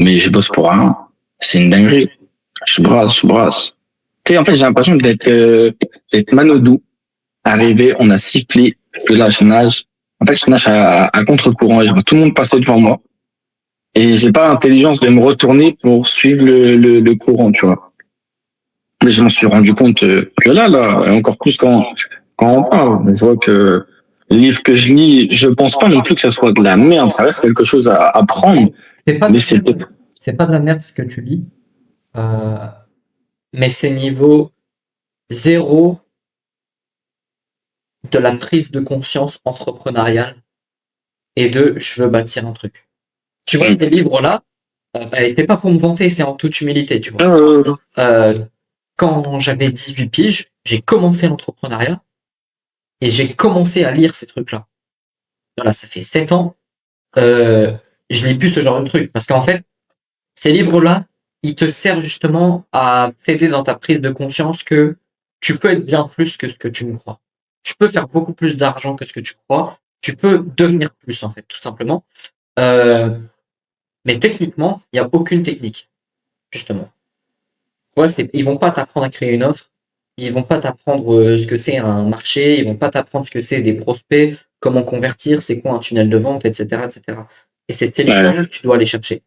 mais je bosse pour rien. C'est une dinguerie. Je brasse. Tu sais, en fait, j'ai l'impression d'être Manodou. Arrivé, on a sifflé, que là, je nage. En fait, je nage à contre-courant et je vois tout le monde passer devant moi. Et j'ai pas l'intelligence de me retourner pour suivre le courant, tu vois. Mais je m'en suis rendu compte que là, et encore plus quand on parle, je vois que les livres que je lis, je pense pas non plus que ça soit de la merde, ça reste quelque chose à apprendre, C'est pas, mais de- c'est c'est pas de la merde ce que tu lis, euh, mais c'est niveau zéro de la prise de conscience entrepreneuriale et de je veux bâtir un truc. Tu vois, ces livres-là, et c'est pas pour me vanter, c'est en toute humilité, tu vois. Euh, Quand j'avais 18 piges, j'ai commencé l'entrepreneuriat et j'ai commencé à lire ces trucs-là. Voilà, ça fait 7 ans. Je lis plus ce genre de truc parce qu'en fait, ces livres-là, ils te servent justement à t'aider dans ta prise de conscience que tu peux être bien plus que ce que tu ne crois. Tu peux faire beaucoup plus d'argent que ce que tu crois. Tu peux devenir plus, en fait, tout simplement. Euh, mais techniquement, il n'y a aucune technique, justement. Ouais, ils vont pas t'apprendre à créer une offre. Ils vont pas t'apprendre ce que c'est un marché. Ils vont pas t'apprendre ce que c'est des prospects, comment convertir, c'est quoi un tunnel de vente, etc., etc. Et c'est ces livres-là que tu dois aller chercher.